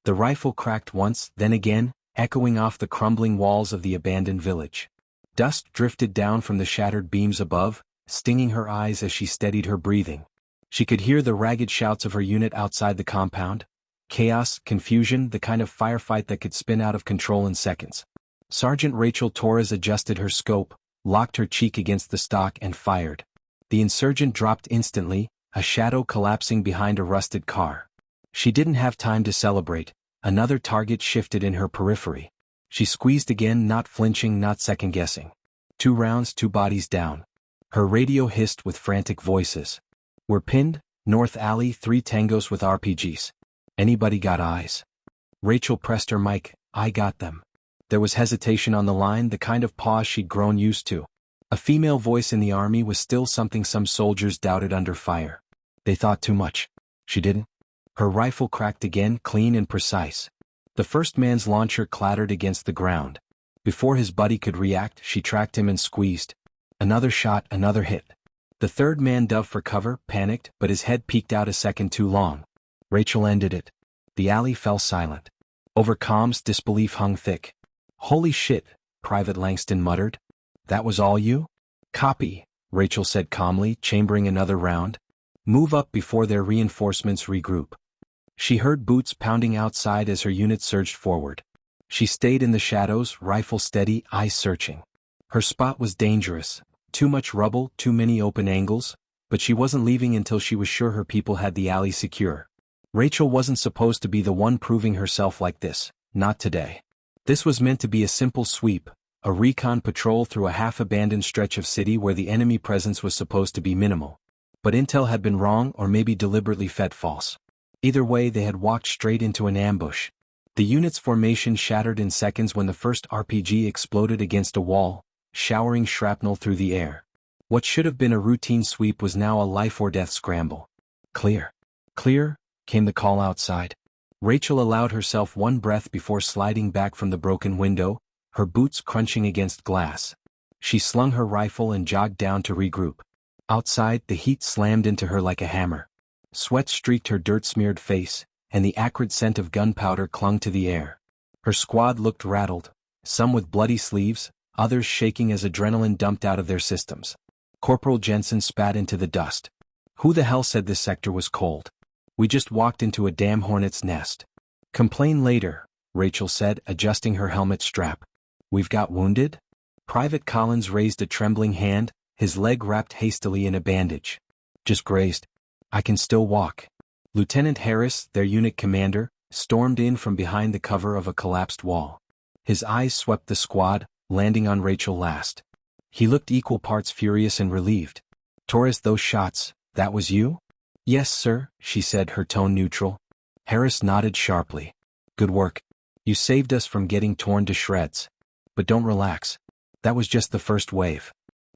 The rifle cracked once, then again, echoing off the crumbling walls of the abandoned village. Dust drifted down from the shattered beams above, stinging her eyes as she steadied her breathing. She could hear the ragged shouts of her unit outside the compound. Chaos, confusion, the kind of firefight that could spin out of control in seconds. Sergeant Rachel Torres adjusted her scope, locked her cheek against the stock and fired. The insurgent dropped instantly, a shadow collapsing behind a rusted car. She didn't have time to celebrate. Another target shifted in her periphery. She squeezed again, not flinching, not second-guessing. 2 rounds, 2 bodies down. Her radio hissed with frantic voices. We're pinned, North Alley, 3 tangos with RPGs. Anybody got eyes? Rachel pressed her mic. I got them. There was hesitation on the line, the kind of pause she'd grown used to. A female voice in the army was still something some soldiers doubted under fire. They thought too much. She didn't. Her rifle cracked again, clean and precise. The first man's launcher clattered against the ground. Before his buddy could react, she tracked him and squeezed. Another shot, another hit. The third man dove for cover, panicked, but his head peeked out a second too long. Rachel ended it. The alley fell silent. Over comms, disbelief hung thick. Holy shit, Private Langston muttered. That was all you? Copy, Rachel said calmly, chambering another round. Move up before their reinforcements regroup. She heard boots pounding outside as her unit surged forward. She stayed in the shadows, rifle steady, eyes searching. Her spot was dangerous. Too much rubble, too many open angles, but she wasn't leaving until she was sure her people had the alley secure. Rachel wasn't supposed to be the one proving herself like this, not today. This was meant to be a simple sweep, a recon patrol through a half-abandoned stretch of city where the enemy presence was supposed to be minimal. But intel had been wrong or maybe deliberately fed false. Either way, they had walked straight into an ambush. The unit's formation shattered in seconds when the first RPG exploded against a wall, showering shrapnel through the air. What should have been a routine sweep was now a life-or-death scramble. Clear. Clear, came the call outside. Rachel allowed herself one breath before sliding back from the broken window, her boots crunching against glass. She slung her rifle and jogged down to regroup. Outside, the heat slammed into her like a hammer. Sweat streaked her dirt-smeared face, and the acrid scent of gunpowder clung to the air. Her squad looked rattled, some with bloody sleeves, others shaking as adrenaline dumped out of their systems. Corporal Jensen spat into the dust. Who the hell said this sector was cold? We just walked into a damn hornet's nest. Complain later, Rachel said, adjusting her helmet strap. We've got wounded? Private Collins raised a trembling hand, his leg wrapped hastily in a bandage. Just grazed. I can still walk. Lieutenant Harris, their unit commander, stormed in from behind the cover of a collapsed wall. His eyes swept the squad, landing on Rachel last. He looked equal parts furious and relieved. Torres, those shots, that was you? Yes, sir, she said, her tone neutral. Harris nodded sharply. Good work. You saved us from getting torn to shreds. But don't relax. That was just the first wave.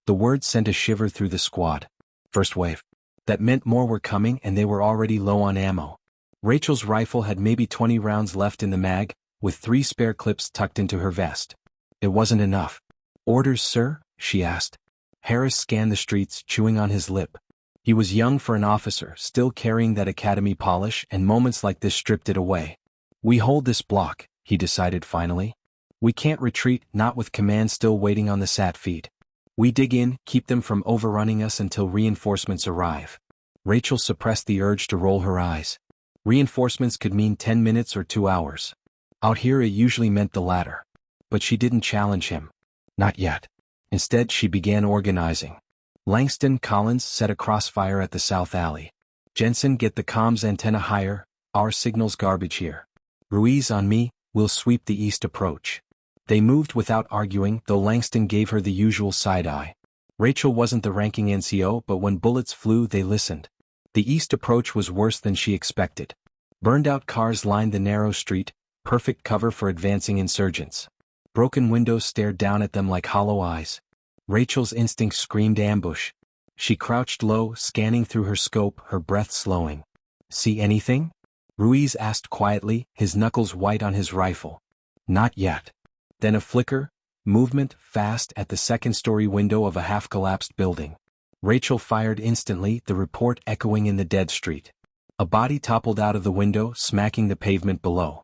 The word sent a shiver through the squad. First wave. That meant more were coming and they were already low on ammo. Rachel's rifle had maybe 20 rounds left in the mag, with 3 spare clips tucked into her vest. It wasn't enough. Orders, sir? She asked. Harris scanned the streets, chewing on his lip. He was young for an officer, still carrying that academy polish, and moments like this stripped it away. We hold this block, he decided finally. We can't retreat, not with command still waiting on the SAT feed. We dig in, keep them from overrunning us until reinforcements arrive. Rachel suppressed the urge to roll her eyes. Reinforcements could mean 10 minutes or 2 hours. Out here it usually meant the latter. But she didn't challenge him. Not yet. Instead, she began organizing. Langston, Collins, set a crossfire at the south alley. Jensen, get the comms antenna higher, our signal's garbage here. Ruiz, on me, we'll sweep the east approach. They moved without arguing, though Langston gave her the usual side-eye. Rachel wasn't the ranking NCO, but when bullets flew they listened. The east approach was worse than she expected. Burned-out cars lined the narrow street, perfect cover for advancing insurgents. Broken windows stared down at them like hollow eyes. Rachel's instinct screamed ambush. She crouched low, scanning through her scope, her breath slowing. See anything? Ruiz asked quietly, his knuckles white on his rifle. Not yet. Then a flicker, movement, fast, at the second-story window of a half-collapsed building. Rachel fired instantly, the report echoing in the dead street. A body toppled out of the window, smacking the pavement below.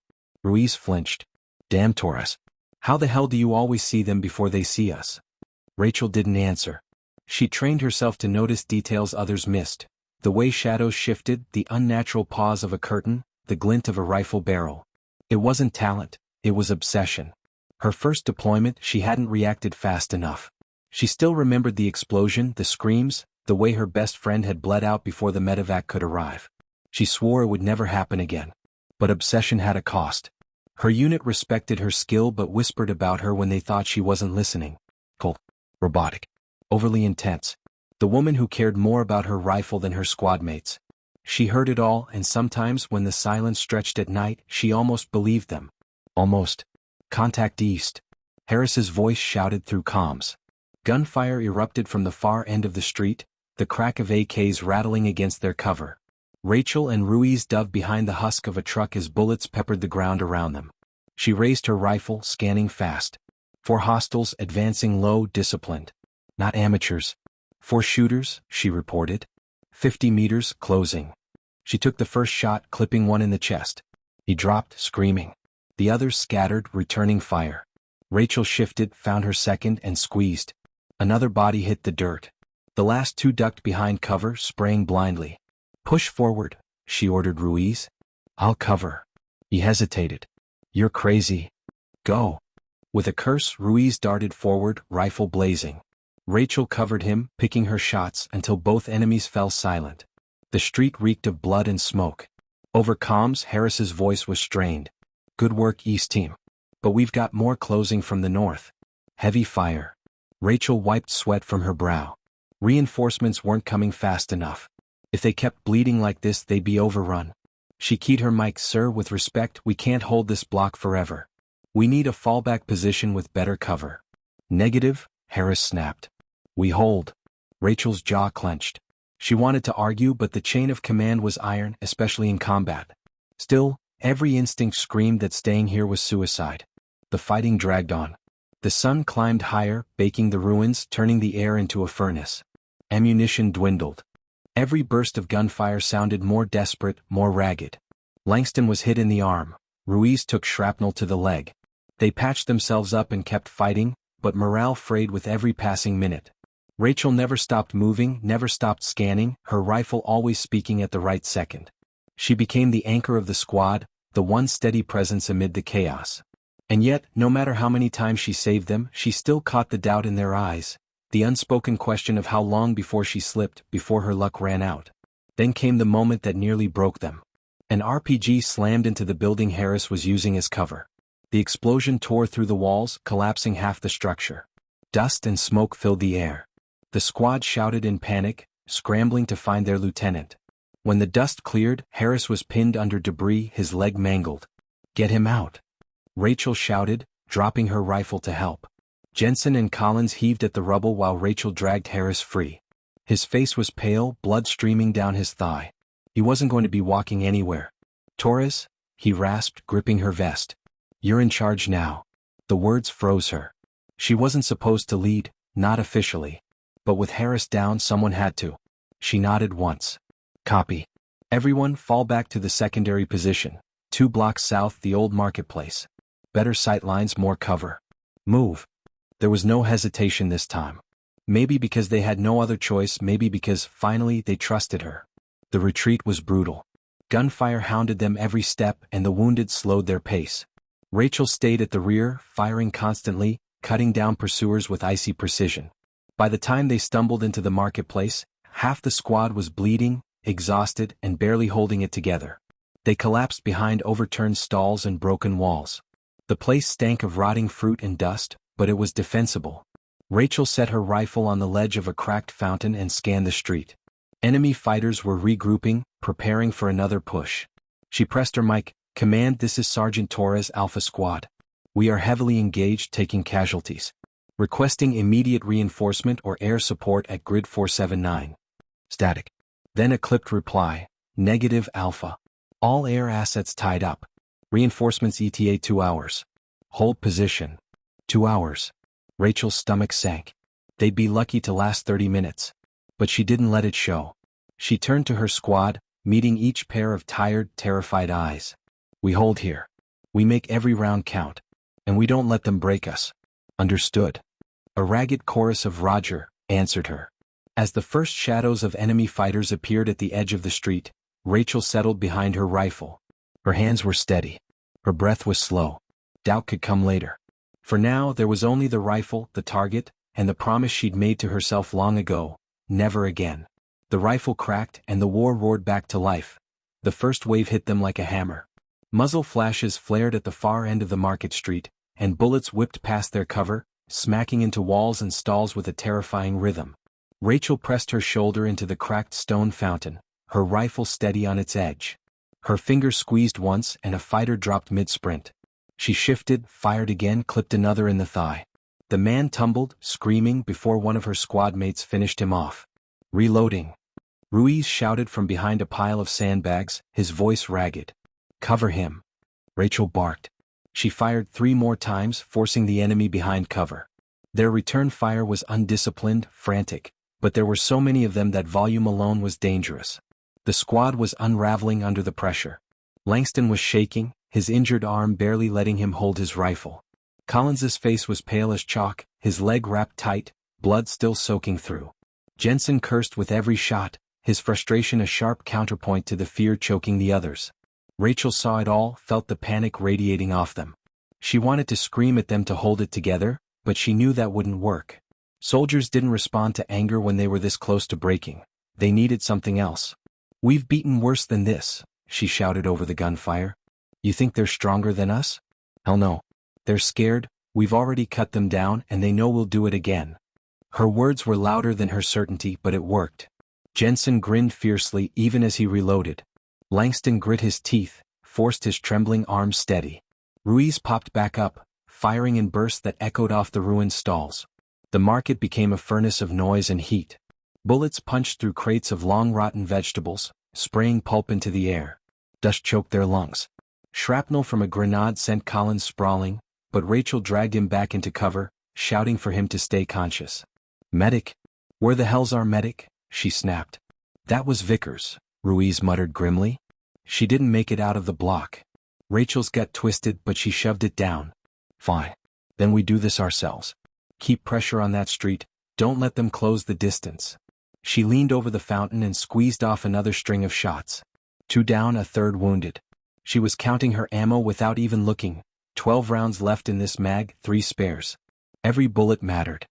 Ruiz flinched. Damn Torres. How the hell do you always see them before they see us? Rachel didn't answer. She trained herself to notice details others missed. The way shadows shifted, the unnatural pause of a curtain, the glint of a rifle barrel. It wasn't talent, it was obsession. Her first deployment, she hadn't reacted fast enough. She still remembered the explosion, the screams, the way her best friend had bled out before the medevac could arrive. She swore it would never happen again. But obsession had a cost. Her unit respected her skill but whispered about her when they thought she wasn't listening. Cold. Robotic. Overly intense. The woman who cared more about her rifle than her squad mates. She heard it all, and sometimes when the silence stretched at night, she almost believed them. Almost. Contact east. Harris's voice shouted through comms. Gunfire erupted from the far end of the street, the crack of AKs rattling against their cover. Rachel and Ruiz dove behind the husk of a truck as bullets peppered the ground around them. She raised her rifle, scanning fast. 4 hostiles advancing low, disciplined. Not amateurs. 4 shooters, she reported. 50 meters, closing. She took the first shot, clipping one in the chest. He dropped, screaming. The others scattered, returning fire. Rachel shifted, found her second, and squeezed. Another body hit the dirt. The last 2 ducked behind cover, spraying blindly. Push forward, she ordered Ruiz. I'll cover. He hesitated. You're crazy. Go. With a curse, Ruiz darted forward, rifle blazing. Rachel covered him, picking her shots until both enemies fell silent. The street reeked of blood and smoke. Over comms, Harris's voice was strained. Good work, East Team. But we've got more closing from the north. Heavy fire. Rachel wiped sweat from her brow. Reinforcements weren't coming fast enough. If they kept bleeding like this, they'd be overrun. She keyed her mic. Sir, with respect, we can't hold this block forever. We need a fallback position with better cover. Negative, Harris snapped. We hold. Rachel's jaw clenched. She wanted to argue, but the chain of command was iron, especially in combat. Still, every instinct screamed that staying here was suicide. The fighting dragged on. The sun climbed higher, baking the ruins, turning the air into a furnace. Ammunition dwindled. Every burst of gunfire sounded more desperate, more ragged. Langston was hit in the arm. Ruiz took shrapnel to the leg. They patched themselves up and kept fighting, but morale frayed with every passing minute. Rachel never stopped moving, never stopped scanning, her rifle always speaking at the right second. She became the anchor of the squad, the one steady presence amid the chaos. And yet, no matter how many times she saved them, she still caught the doubt in their eyes. The unspoken question of how long before she slipped, before her luck ran out. Then came the moment that nearly broke them. An RPG slammed into the building Harris was using as cover. The explosion tore through the walls, collapsing half the structure. Dust and smoke filled the air. The squad shouted in panic, scrambling to find their lieutenant. When the dust cleared, Harris was pinned under debris, his leg mangled. Get him out. Rachel shouted, dropping her rifle to help. Jensen and Collins heaved at the rubble while Rachel dragged Harris free. His face was pale, blood streaming down his thigh. He wasn't going to be walking anywhere. Torres, he rasped, gripping her vest. You're in charge now. The words froze her. She wasn't supposed to lead, not officially. But with Harris down, someone had to. She nodded once. Copy. Everyone fall back to the secondary position. 2 blocks south, the old marketplace. Better sightlines, more cover. Move. There was no hesitation this time. Maybe because they had no other choice, maybe because, finally, they trusted her. The retreat was brutal. Gunfire hounded them every step, and the wounded slowed their pace. Rachel stayed at the rear, firing constantly, cutting down pursuers with icy precision. By the time they stumbled into the marketplace, half the squad was bleeding, exhausted, and barely holding it together. They collapsed behind overturned stalls and broken walls. The place stank of rotting fruit and dust, but it was defensible. Rachel set her rifle on the ledge of a cracked fountain and scanned the street. Enemy fighters were regrouping, preparing for another push. She pressed her mic. Command, this is Sergeant Torres, Alpha Squad. We are heavily engaged, taking casualties. Requesting immediate reinforcement or air support at Grid 479. Static. Then a clipped reply. Negative, Alpha. All air assets tied up. Reinforcements ETA 2 hours. Hold position. 2 hours. Rachel's stomach sank. They'd be lucky to last 30 minutes. But she didn't let it show. She turned to her squad, meeting each pair of tired, terrified eyes. We hold here. We make every round count. And we don't let them break us. Understood. A ragged chorus of Roger answered her. As the first shadows of enemy fighters appeared at the edge of the street, Rachel settled behind her rifle. Her hands were steady. Her breath was slow. Doubt could come later. For now, there was only the rifle, the target, and the promise she'd made to herself long ago, never again. The rifle cracked and the war roared back to life. The first wave hit them like a hammer. Muzzle flashes flared at the far end of the market street, and bullets whipped past their cover, smacking into walls and stalls with a terrifying rhythm. Rachel pressed her shoulder into the cracked stone fountain, her rifle steady on its edge. Her finger squeezed once and a fighter dropped mid-sprint. She shifted, fired again, clipped another in the thigh. The man tumbled, screaming, before one of her squad mates finished him off. Reloading. Ruiz shouted from behind a pile of sandbags, his voice ragged. Cover him. Rachel barked. She fired 3 more times, forcing the enemy behind cover. Their return fire was undisciplined, frantic, but there were so many of them that volume alone was dangerous. The squad was unraveling under the pressure. Langston was shaking, his injured arm barely letting him hold his rifle. Collins's face was pale as chalk, his leg wrapped tight, blood still soaking through. Jensen cursed with every shot, his frustration a sharp counterpoint to the fear choking the others. Rachel saw it all, felt the panic radiating off them. She wanted to scream at them to hold it together, but she knew that wouldn't work. Soldiers didn't respond to anger when they were this close to breaking. They needed something else. We've beaten worse than this, she shouted over the gunfire. You think they're stronger than us? Hell no. They're scared, we've already cut them down and they know we'll do it again. Her words were louder than her certainty, but it worked. Jensen grinned fiercely even as he reloaded. Langston grit his teeth, forced his trembling arms steady. Ruiz popped back up, firing in bursts that echoed off the ruined stalls. The market became a furnace of noise and heat. Bullets punched through crates of long-rotten vegetables, spraying pulp into the air. Dust choked their lungs. Shrapnel from a grenade sent Collins sprawling, but Rachel dragged him back into cover, shouting for him to stay conscious. Medic? Where the hell's our medic? She snapped. That was Vickers, Ruiz muttered grimly. She didn't make it out of the block. Rachel's gut twisted, but she shoved it down. Fine. Then we do this ourselves. Keep pressure on that street, don't let them close the distance. She leaned over the fountain and squeezed off another string of shots. 2 down, a third wounded. She was counting her ammo without even looking. 12 rounds left in this mag, 3 spares. Every bullet mattered.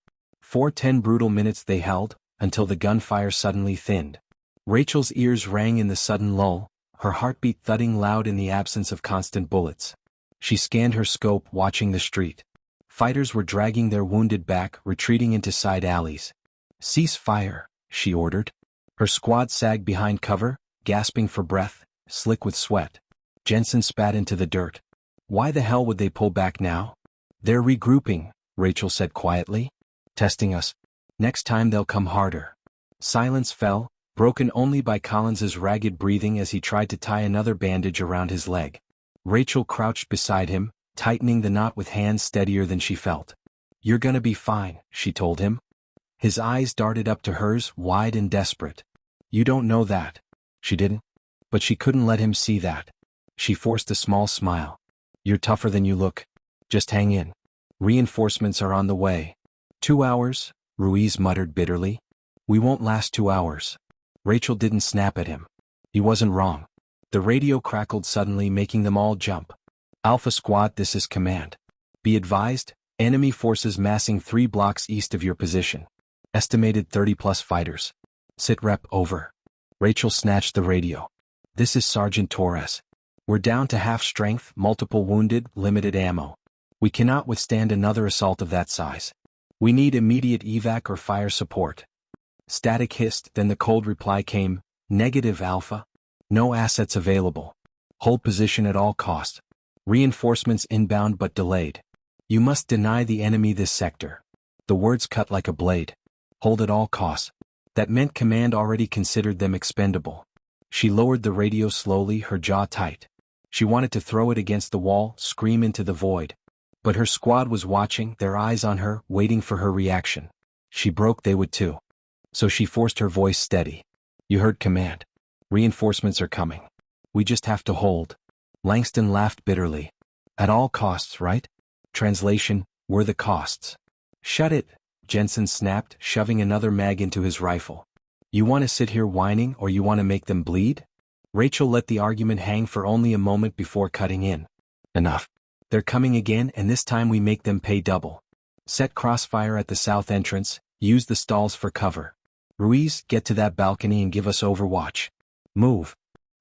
10 brutal minutes they held, until the gunfire suddenly thinned. Rachel's ears rang in the sudden lull, her heartbeat thudding loud in the absence of constant bullets. She scanned her scope, watching the street. Fighters were dragging their wounded back, retreating into side alleys. Cease fire, she ordered. Her squad sagged behind cover, gasping for breath, slick with sweat. Jensen spat into the dirt. Why the hell would they pull back now? They're regrouping, Rachel said quietly. Testing us. Next time they'll come harder. Silence fell, broken only by Collins's ragged breathing as he tried to tie another bandage around his leg. Rachel crouched beside him, tightening the knot with hands steadier than she felt. You're gonna be fine, she told him. His eyes darted up to hers, wide and desperate. You don't know that. She didn't. But she couldn't let him see that. She forced a small smile. You're tougher than you look. Just hang in. Reinforcements are on the way. 2 hours, Ruiz muttered bitterly. We won't last 2 hours. Rachel didn't snap at him. He wasn't wrong. The radio crackled suddenly, making them all jump. Alpha Squad, this is command. Be advised, enemy forces massing 3 blocks east of your position. Estimated 30+ fighters. Sit rep, over. Rachel snatched the radio. This is Sergeant Torres. We're down to half strength, multiple wounded, limited ammo. We cannot withstand another assault of that size. We need immediate evac or fire support. Static hissed, then the cold reply came, negative Alpha. No assets available. Hold position at all cost. Reinforcements inbound but delayed. You must deny the enemy this sector. The words cut like a blade. Hold at all costs. That meant command already considered them expendable. She lowered the radio slowly, her jaw tight. She wanted to throw it against the wall, scream into the void. But her squad was watching, their eyes on her, waiting for her reaction. She broke, they would too. So she forced her voice steady. You heard command. Reinforcements are coming. We just have to hold. Langston laughed bitterly. At all costs, right? Translation, were the costs. Shut it, Jensen snapped, shoving another mag into his rifle. You want to sit here whining or you want to make them bleed? Rachel let the argument hang for only a moment before cutting in. Enough. They're coming again and this time we make them pay double. Set crossfire at the south entrance, use the stalls for cover. Ruiz, get to that balcony and give us overwatch. Move.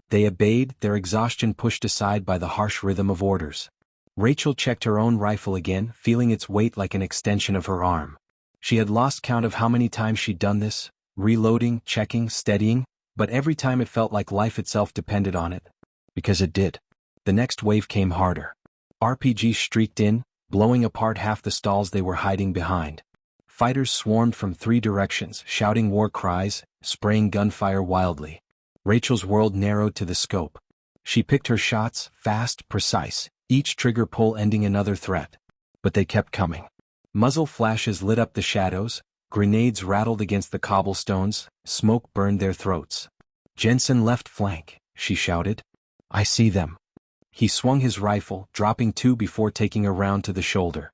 They obeyed, their exhaustion pushed aside by the harsh rhythm of orders. Rachel checked her own rifle again, feeling its weight like an extension of her arm. She had lost count of how many times she'd done this, reloading, checking, steadying, but every time it felt like life itself depended on it. Because it did. The next wave came harder. RPGs streaked in, blowing apart half the stalls they were hiding behind. Fighters swarmed from 3 directions, shouting war cries, spraying gunfire wildly. Rachel's world narrowed to the scope. She picked her shots, fast, precise, each trigger pull ending another threat. But they kept coming. Muzzle flashes lit up the shadows, grenades rattled against the cobblestones, smoke burned their throats. Jensen left flank, she shouted. I see them. He swung his rifle, dropping 2 before taking a round to the shoulder.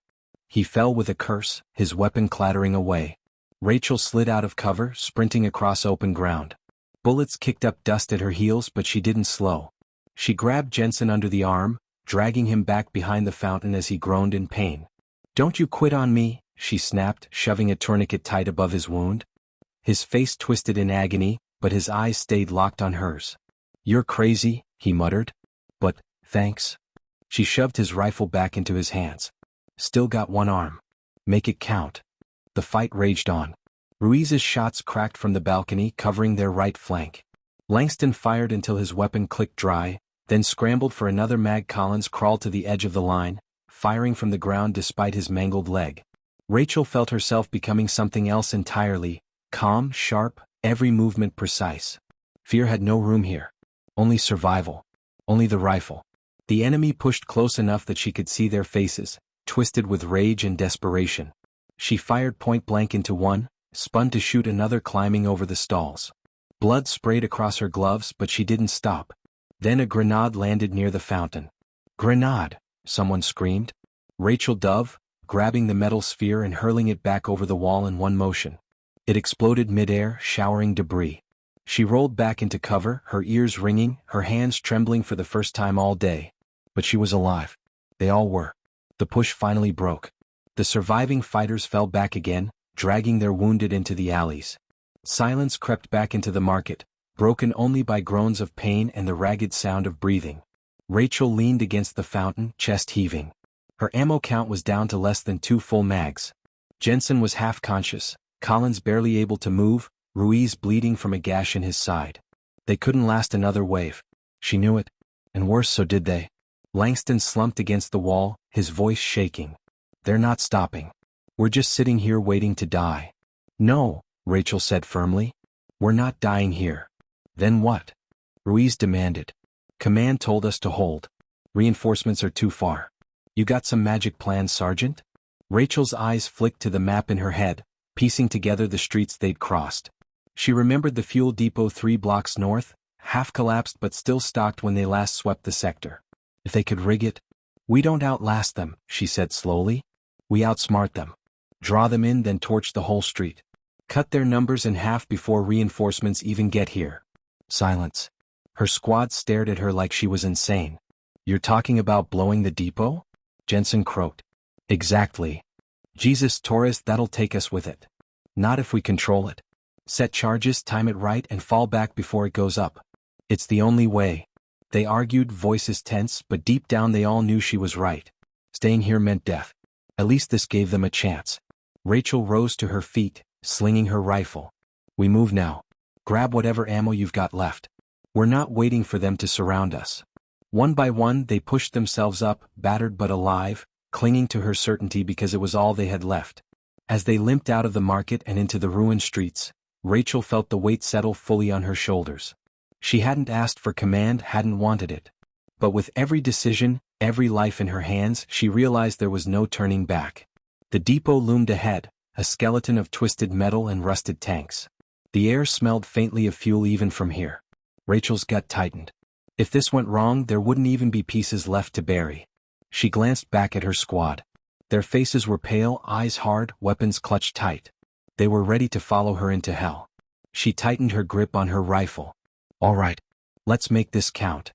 He fell with a curse, his weapon clattering away. Rachel slid out of cover, sprinting across open ground. Bullets kicked up dust at her heels but she didn't slow. She grabbed Jensen under the arm, dragging him back behind the fountain as he groaned in pain. Don't you quit on me, she snapped, shoving a tourniquet tight above his wound. His face twisted in agony, but his eyes stayed locked on hers. You're crazy, he muttered. But, thanks. She shoved his rifle back into his hands. Still got one arm. Make it count. The fight raged on. Ruiz's shots cracked from the balcony, covering their right flank. Langston fired until his weapon clicked dry, then scrambled for another mag. Collins crawled to the edge of the line, firing from the ground despite his mangled leg. Rachel felt herself becoming something else entirely, calm, sharp, every movement precise. Fear had no room here. Only survival. Only the rifle. The enemy pushed close enough that she could see their faces, twisted with rage and desperation. She fired point blank into one, spun to shoot another climbing over the stalls. Blood sprayed across her gloves but she didn't stop. Then a grenade landed near the fountain. Grenade! Someone screamed. Rachel dove, grabbing the metal sphere and hurling it back over the wall in one motion. It exploded midair, showering debris. She rolled back into cover, her ears ringing, her hands trembling for the first time all day. But she was alive. They all were. The push finally broke. The surviving fighters fell back again, dragging their wounded into the alleys. Silence crept back into the market, broken only by groans of pain and the ragged sound of breathing. Rachel leaned against the fountain, chest heaving. Her ammo count was down to less than 2 full mags. Jensen was half conscious, Collins barely able to move, Ruiz bleeding from a gash in his side. They couldn't last another wave. She knew it. And worse, so did they. Langston slumped against the wall, his voice shaking. They're not stopping. We're just sitting here waiting to die. No, Rachel said firmly. We're not dying here. Then what? Ruiz demanded. Command told us to hold. Reinforcements are too far. You got some magic plan, Sergeant? Rachel's eyes flicked to the map in her head, piecing together the streets they'd crossed. She remembered the fuel depot 3 blocks north, half collapsed but still stocked when they last swept the sector. If they could rig it. We don't outlast them, she said slowly. We outsmart them. Draw them in, then torch the whole street. Cut their numbers in half before reinforcements even get here. Silence. Her squad stared at her like she was insane. You're talking about blowing the depot? Jensen croaked. Exactly. Jesus Torres, that'll take us with it. Not if we control it. Set charges, time it right, and fall back before it goes up. It's the only way. They argued, voices tense, but deep down they all knew she was right. Staying here meant death. At least this gave them a chance. Rachel rose to her feet, slinging her rifle. We move now. Grab whatever ammo you've got left. We're not waiting for them to surround us. One by one they pushed themselves up, battered but alive, clinging to her certainty because it was all they had left. As they limped out of the market and into the ruined streets, Rachel felt the weight settle fully on her shoulders. She hadn't asked for command, hadn't wanted it. But with every decision, every life in her hands, she realized there was no turning back. The depot loomed ahead, a skeleton of twisted metal and rusted tanks. The air smelled faintly of fuel even from here. Rachel's gut tightened. If this went wrong, there wouldn't even be pieces left to bury. She glanced back at her squad. Their faces were pale, eyes hard, weapons clutched tight. They were ready to follow her into hell. She tightened her grip on her rifle. All right. Let's make this count.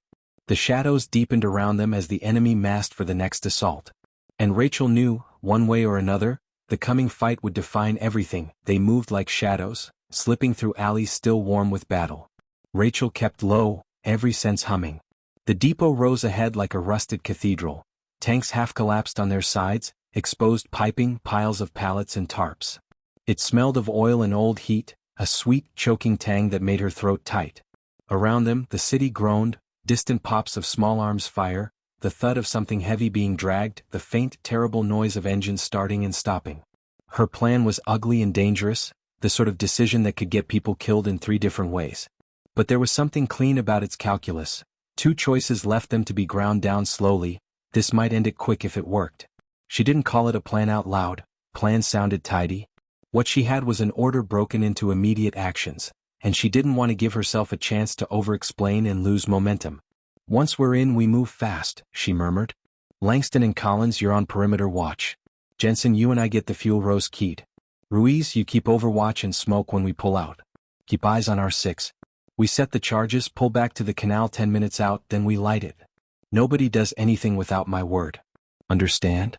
The shadows deepened around them as the enemy massed for the next assault. And Rachel knew, one way or another, the coming fight would define everything. They moved like shadows, slipping through alleys still warm with battle. Rachel kept low, every sense humming. The depot rose ahead like a rusted cathedral. Tanks half collapsed on their sides, exposed piping, piles of pallets and tarps. It smelled of oil and old heat, a sweet, choking tang that made her throat tight. Around them, the city groaned, distant pops of small arms fire, the thud of something heavy being dragged, the faint, terrible noise of engines starting and stopping. Her plan was ugly and dangerous, the sort of decision that could get people killed in 3 different ways. But there was something clean about its calculus. 2 choices left them to be ground down slowly. This might end it quick if it worked. She didn't call it a plan out loud. Plan sounded tidy. What she had was an order broken into immediate actions, and she didn't want to give herself a chance to over-explain and lose momentum. Once we're in, we move fast, she murmured. Langston and Collins, you're on perimeter watch. Jensen, you and I get the fuel rows keyed. Ruiz, you keep overwatch and smoke when we pull out. Keep eyes on our 6. We set the charges, pull back to the canal 10 minutes out, then we light it. Nobody does anything without my word. Understand?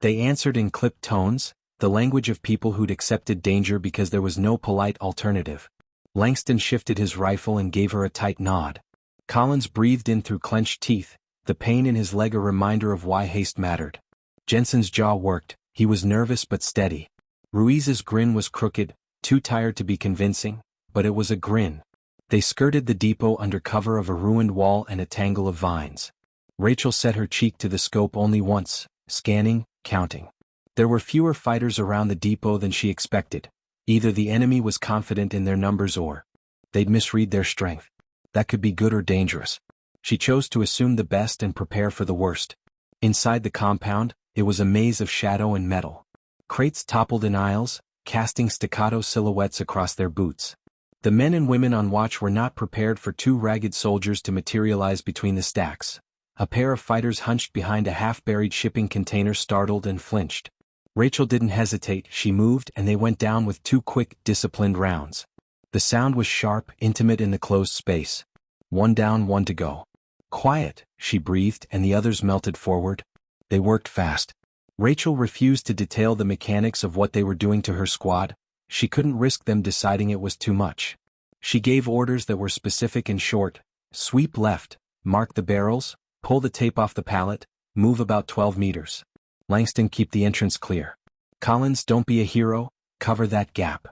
They answered in clipped tones, the language of people who'd accepted danger because there was no polite alternative. Langston shifted his rifle and gave her a tight nod. Collins breathed in through clenched teeth, the pain in his leg a reminder of why haste mattered. Jensen's jaw worked, he was nervous but steady. Ruiz's grin was crooked, too tired to be convincing, but it was a grin. They skirted the depot under cover of a ruined wall and a tangle of vines. Rachel set her cheek to the scope only once, scanning, counting. There were fewer fighters around the depot than she expected. Either the enemy was confident in their numbers or they'd misread their strength. That could be good or dangerous. She chose to assume the best and prepare for the worst. Inside the compound, it was a maze of shadow and metal. Crates toppled in aisles, casting staccato silhouettes across their boots. The men and women on watch were not prepared for 2 ragged soldiers to materialize between the stacks. A pair of fighters hunched behind a half-buried shipping container startled and flinched. Rachel didn't hesitate, she moved and they went down with 2 quick, disciplined rounds. The sound was sharp, intimate in the closed space. 1 down, 1 to go. Quiet, she breathed, and the others melted forward. They worked fast. Rachel refused to detail the mechanics of what they were doing to her squad. She couldn't risk them deciding it was too much. She gave orders that were specific and short. Sweep left, mark the barrels, pull the tape off the pallet, move about 12 meters. Langston, keep the entrance clear. Collins, don't be a hero, cover that gap.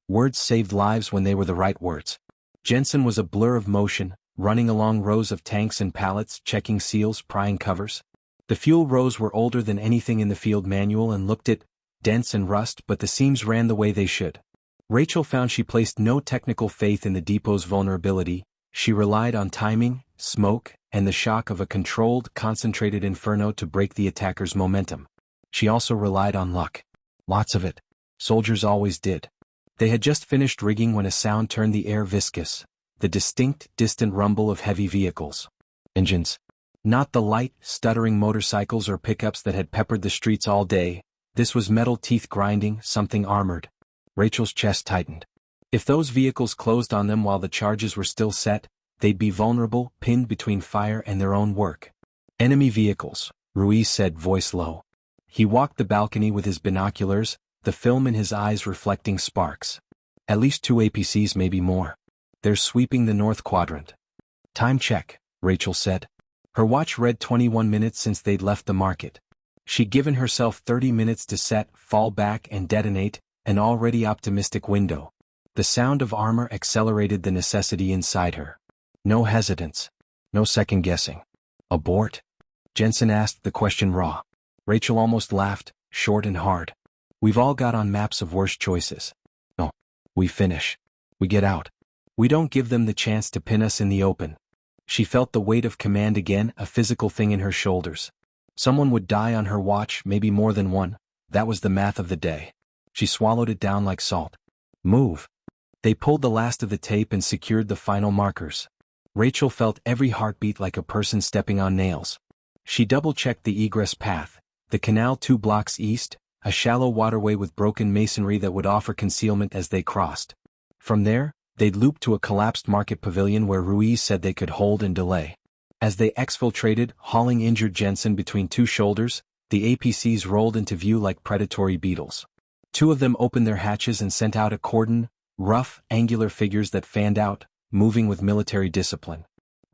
Words saved lives when they were the right words. Jensen was a blur of motion, running along rows of tanks and pallets, checking seals, prying covers. The fuel rows were older than anything in the field manual and looked it, dense and rust, but the seams ran the way they should. Rachel found she placed no technical faith in the depot's vulnerability. She relied on timing, smoke, and the shock of a controlled, concentrated inferno to break the attacker's momentum. She also relied on luck. Lots of it. Soldiers always did. They had just finished rigging when a sound turned the air viscous. The distinct, distant rumble of heavy vehicles. Engines. Not the light, stuttering motorcycles or pickups that had peppered the streets all day. This was metal teeth grinding, something armored. Rachel's chest tightened. If those vehicles closed on them while the charges were still set, they'd be vulnerable, pinned between fire and their own work. Enemy vehicles, Ruiz said, voice low. He walked the balcony with his binoculars, the film in his eyes reflecting sparks. At least 2 APCs, maybe more. They're sweeping the north quadrant. Time check, Rachel said. Her watch read 21 minutes since they'd left the market. She'd given herself 30 minutes to set, fall back and detonate, an already optimistic window. The sound of armor accelerated the necessity inside her. No hesitance. No second guessing. Abort? Jensen asked the question raw. Rachel almost laughed, short and hard. We've all got on maps of worse choices. No. We finish. We get out. We don't give them the chance to pin us in the open. She felt the weight of command again, a physical thing in her shoulders. Someone would die on her watch, maybe more than one. That was the math of the day. She swallowed it down like salt. Move. They pulled the last of the tape and secured the final markers. Rachel felt every heartbeat like a person stepping on nails. She double-checked the egress path, the canal 2 blocks east, a shallow waterway with broken masonry that would offer concealment as they crossed. From there, they'd loop to a collapsed market pavilion where Ruiz said they could hold and delay. As they exfiltrated, hauling injured Jensen between 2 shoulders, the APCs rolled into view like predatory beetles. 2 of them opened their hatches and sent out a cordon, rough, angular figures that fanned out, moving with military discipline.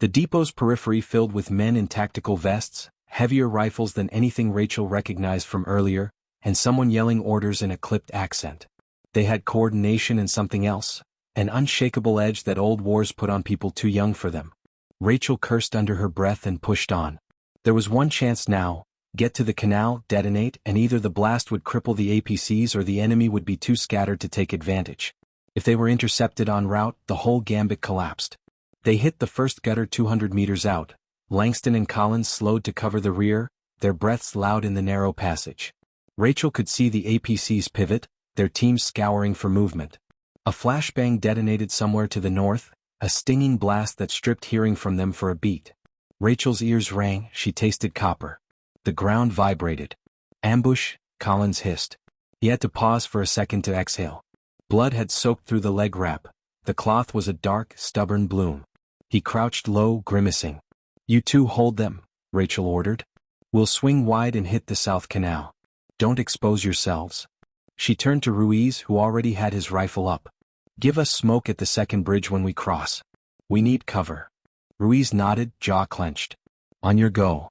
The depot's periphery filled with men in tactical vests, heavier rifles than anything Rachel recognized from earlier, and someone yelling orders in a clipped accent. They had coordination and something else, an unshakable edge that old wars put on people too young for them. Rachel cursed under her breath and pushed on. There was one chance now: get to the canal, detonate, and either the blast would cripple the APCs or the enemy would be too scattered to take advantage. If they were intercepted en route, the whole gambit collapsed. They hit the first gutter 200 meters out. Langston and Collins slowed to cover the rear, their breaths loud in the narrow passage. Rachel could see the APCs pivot, their teams scouring for movement. A flashbang detonated somewhere to the north, a stinging blast that stripped hearing from them for a beat. Rachel's ears rang, she tasted copper. The ground vibrated. Ambush, Collins hissed. He had to pause for a second to exhale. Blood had soaked through the leg wrap. The cloth was a dark, stubborn bloom. He crouched low, grimacing. "You two hold them," Rachel ordered. "We'll swing wide and hit the South Canal. Don't expose yourselves." She turned to Ruiz, who already had his rifle up. "Give us smoke at the second bridge when we cross. We need cover." Ruiz nodded, jaw clenched. "On your go."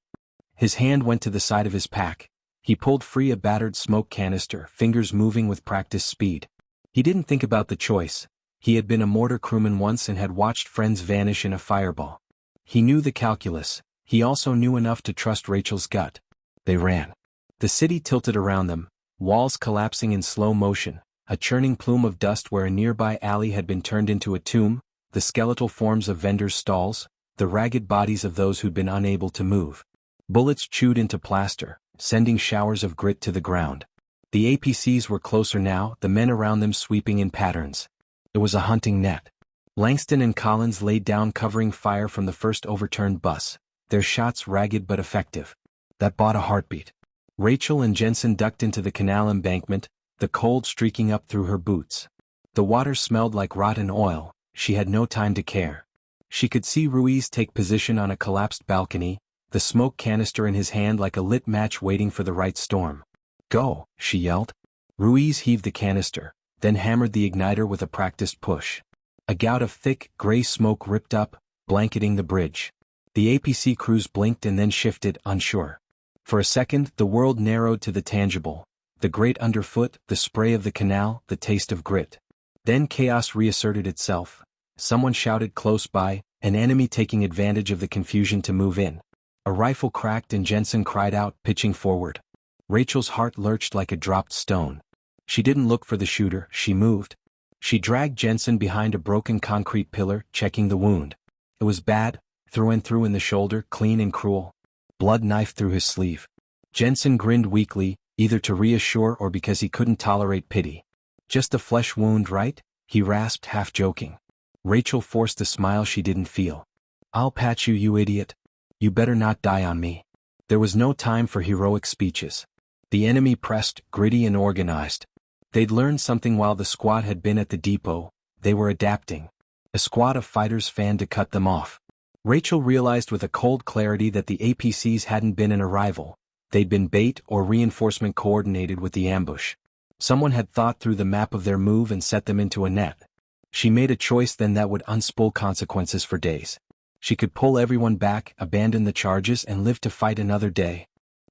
His hand went to the side of his pack. He pulled free a battered smoke canister, fingers moving with practiced speed. He didn't think about the choice. He had been a mortar crewman once and had watched friends vanish in a fireball. He knew the calculus. He also knew enough to trust Rachel's gut. They ran. The city tilted around them, walls collapsing in slow motion, a churning plume of dust where a nearby alley had been turned into a tomb, the skeletal forms of vendors' stalls, the ragged bodies of those who'd been unable to move. Bullets chewed into plaster, sending showers of grit to the ground. The APCs were closer now, the men around them sweeping in patterns. It was a hunting net. Langston and Collins laid down covering fire from the first overturned bus, their shots ragged but effective. That bought a heartbeat. Rachel and Jensen ducked into the canal embankment, the cold streaking up through her boots. The water smelled like rotten oil. She had no time to care. She could see Ruiz take position on a collapsed balcony, the smoke canister in his hand like a lit match waiting for the right storm. "Go," she yelled. Ruiz heaved the canister, then hammered the igniter with a practiced push. A gout of thick, gray smoke ripped up, blanketing the bridge. The APC crews blinked and then shifted, unsure. For a second, the world narrowed to the tangible, the grate underfoot, the spray of the canal, the taste of grit. Then chaos reasserted itself. Someone shouted close by, an enemy taking advantage of the confusion to move in. A rifle cracked and Jensen cried out, pitching forward. Rachel's heart lurched like a dropped stone. She didn't look for the shooter, she moved. She dragged Jensen behind a broken concrete pillar, checking the wound. It was bad, through and through in the shoulder, clean and cruel. Blood knifed through his sleeve. Jensen grinned weakly, either to reassure or because he couldn't tolerate pity. "Just a flesh wound, right?" he rasped, half joking. Rachel forced a smile she didn't feel. "I'll patch you, you idiot. You better not die on me." There was no time for heroic speeches. The enemy pressed, gritty and organized. They'd learned something while the squad had been at the depot. They were adapting. A squad of fighters fanned to cut them off. Rachel realized with a cold clarity that the APCs hadn't been an arrival. They'd been bait or reinforcement coordinated with the ambush. Someone had thought through the map of their move and set them into a net. She made a choice then that would unspool consequences for days. She could pull everyone back, abandon the charges and live to fight another day.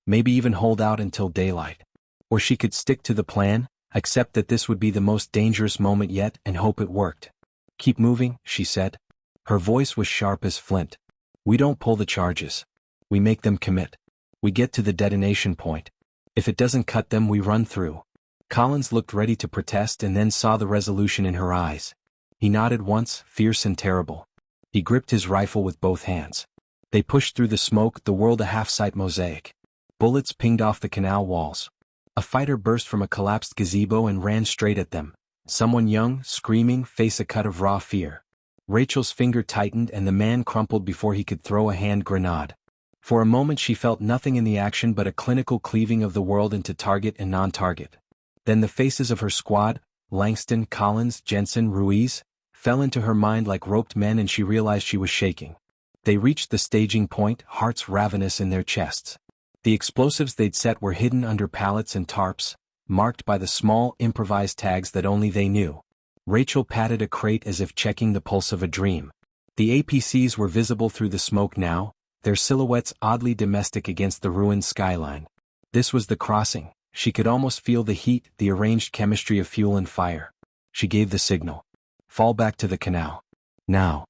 Maybe even hold out until daylight. Or she could stick to the plan, accept that this would be the most dangerous moment yet and hope it worked. "Keep moving," she said. Her voice was sharp as flint. "We don't pull the charges. We make them commit. We get to the detonation point. If it doesn't cut them, we run through." Collins looked ready to protest and then saw the resolution in her eyes. He nodded once, fierce and terrible. He gripped his rifle with both hands. They pushed through the smoke, the world a half-sight mosaic. Bullets pinged off the canal walls. A fighter burst from a collapsed gazebo and ran straight at them. Someone young, screaming, face a cut of raw fear. Rachel's finger tightened and the man crumpled before he could throw a hand grenade. For a moment she felt nothing in the action but a clinical cleaving of the world into target and non-target. Then the faces of her squad, Langston, Collins, Jensen, Ruiz, fell into her mind like roped men, and she realized she was shaking. They reached the staging point, hearts ravenous in their chests. The explosives they'd set were hidden under pallets and tarps, marked by the small, improvised tags that only they knew. Rachel patted a crate as if checking the pulse of a dream. The APCs were visible through the smoke now, their silhouettes oddly domestic against the ruined skyline. This was the crossing. She could almost feel the heat, the arranged chemistry of fuel and fire. She gave the signal. Fall back to the canal. Now.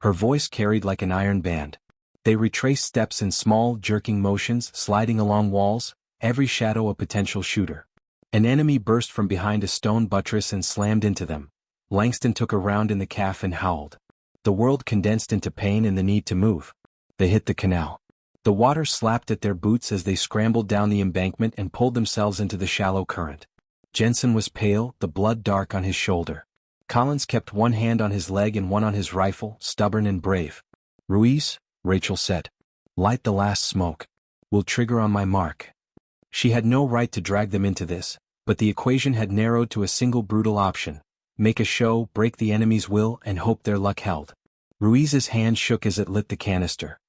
Her voice carried like an iron band. They retraced steps in small, jerking motions, sliding along walls, every shadow a potential shooter. An enemy burst from behind a stone buttress and slammed into them. Langston took a round in the calf and howled. The world condensed into pain and the need to move. They hit the canal. The water slapped at their boots as they scrambled down the embankment and pulled themselves into the shallow current. Jensen was pale, the blood dark on his shoulder. Collins kept one hand on his leg and one on his rifle, stubborn and brave. Ruiz, Rachel said. Light the last smoke. We'll trigger on my mark. She had no right to drag them into this, but the equation had narrowed to a single brutal option. Make a show, break the enemy's will, and hope their luck held. Ruiz's hand shook as it lit the canister.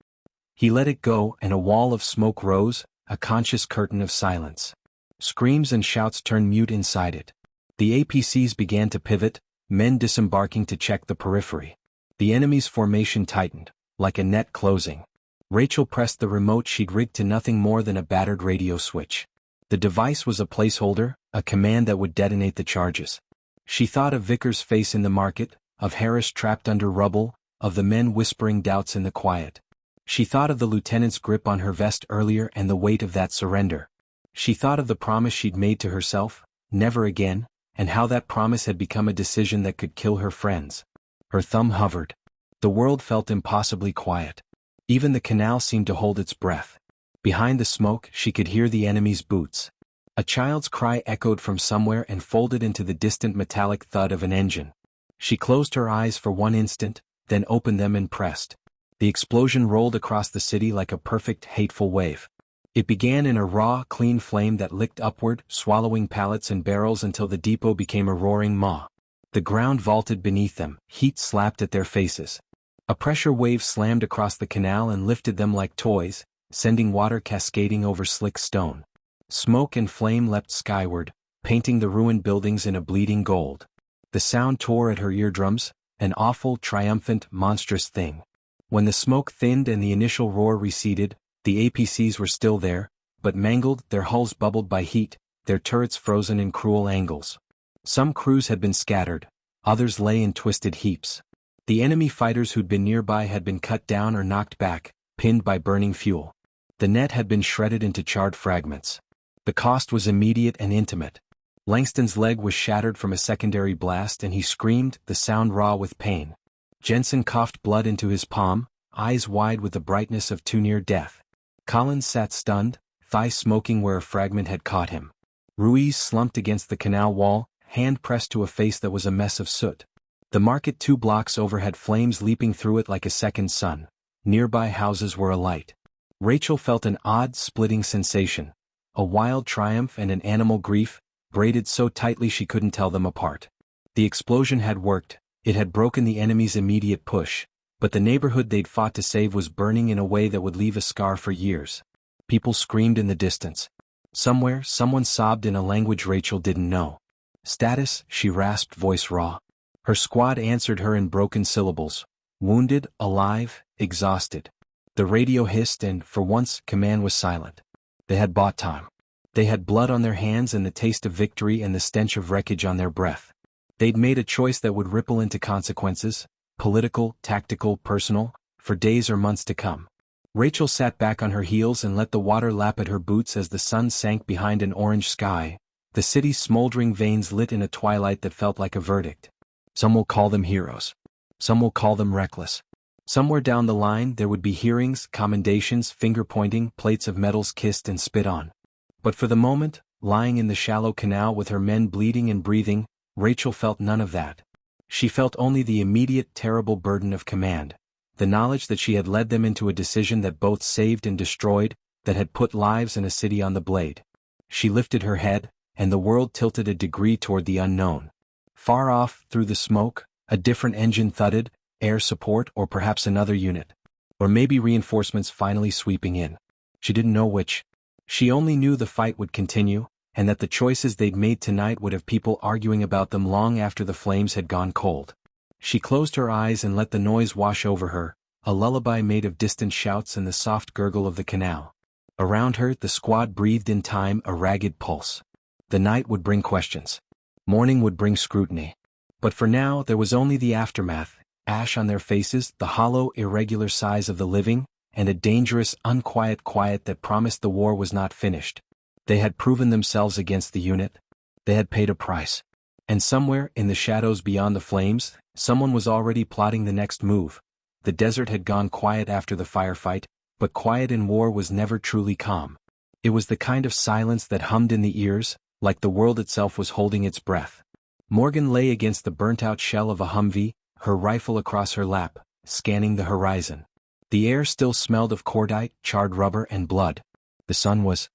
He let it go, and a wall of smoke rose, a conscious curtain of silence. Screams and shouts turned mute inside it. The APCs began to pivot, men disembarking to check the periphery. The enemy's formation tightened, like a net closing. Rachel pressed the remote she'd rigged to nothing more than a battered radio switch. The device was a placeholder, a command that would detonate the charges. She thought of Vickers' face in the market, of Harris trapped under rubble, of the men whispering doubts in the quiet. She thought of the lieutenant's grip on her vest earlier and the weight of that surrender. She thought of the promise she'd made to herself, never again, and how that promise had become a decision that could kill her friends. Her thumb hovered. The world felt impossibly quiet. Even the canal seemed to hold its breath. Behind the smoke, she could hear the enemy's boots. A child's cry echoed from somewhere and folded into the distant metallic thud of an engine. She closed her eyes for one instant, then opened them and pressed. The explosion rolled across the city like a perfect, hateful wave. It began in a raw, clean flame that licked upward, swallowing pallets and barrels until the depot became a roaring maw. The ground vaulted beneath them, heat slapped at their faces. A pressure wave slammed across the canal and lifted them like toys, sending water cascading over slick stone. Smoke and flame leapt skyward, painting the ruined buildings in a bleeding gold. The sound tore at her eardrums, an awful, triumphant, monstrous thing. When the smoke thinned and the initial roar receded, the APCs were still there, but mangled, their hulls bubbled by heat, their turrets frozen in cruel angles. Some crews had been scattered, others lay in twisted heaps. The enemy fighters who'd been nearby had been cut down or knocked back, pinned by burning fuel. The net had been shredded into charred fragments. The cost was immediate and intimate. Langston's leg was shattered from a secondary blast and he screamed, the sound raw with pain. Jensen coughed blood into his palm, eyes wide with the brightness of too near death. Collins sat stunned, thigh smoking where a fragment had caught him. Ruiz slumped against the canal wall, hand pressed to a face that was a mess of soot. The market 2 blocks over had flames leaping through it like a second sun. Nearby houses were alight. Rachel felt an odd, splitting sensation, a wild triumph and an animal grief, braided so tightly she couldn't tell them apart. The explosion had worked, it had broken the enemy's immediate push, but the neighborhood they'd fought to save was burning in a way that would leave a scar for years. People screamed in the distance. Somewhere, someone sobbed in a language Rachel didn't know. Status, she rasped, voice raw. Her squad answered her in broken syllables. Wounded, alive, exhausted. The radio hissed and, for once, command was silent. They had bought time. They had blood on their hands and the taste of victory and the stench of wreckage on their breath. They'd made a choice that would ripple into consequences, political, tactical, personal, for days or months to come. Rachel sat back on her heels and let the water lap at her boots as the sun sank behind an orange sky, the city's smoldering veins lit in a twilight that felt like a verdict. Some will call them heroes. Some will call them reckless. Somewhere down the line there would be hearings, commendations, finger-pointing, plates of medals kissed and spit on. But for the moment, lying in the shallow canal with her men bleeding and breathing, Rachel felt none of that. She felt only the immediate terrible burden of command. the knowledge that she had led them into a decision that both saved and destroyed, that had put lives and a city on the blade. She lifted her head, and the world tilted a degree toward the unknown. Far off, through the smoke, a different engine thudded, air support or perhaps another unit. Or maybe reinforcements finally sweeping in. She didn't know which. She only knew the fight would continue, and that the choices they'd made tonight would have people arguing about them long after the flames had gone cold. She closed her eyes and let the noise wash over her, a lullaby made of distant shouts and the soft gurgle of the canal. Around her, the squad breathed in time, a ragged pulse. The night would bring questions. Morning would bring scrutiny. But for now, there was only the aftermath, ash on their faces, the hollow, irregular sighs of the living, and a dangerous, unquiet quiet that promised the war was not finished. They had proven themselves against the unit. They had paid a price. And somewhere, in the shadows beyond the flames, someone was already plotting the next move. The desert had gone quiet after the firefight, but quiet in war was never truly calm. It was the kind of silence that hummed in the ears, like the world itself was holding its breath. Morgan lay against the burnt-out shell of a Humvee, her rifle across her lap, scanning the horizon. The air still smelled of cordite, charred rubber, and blood. The sun was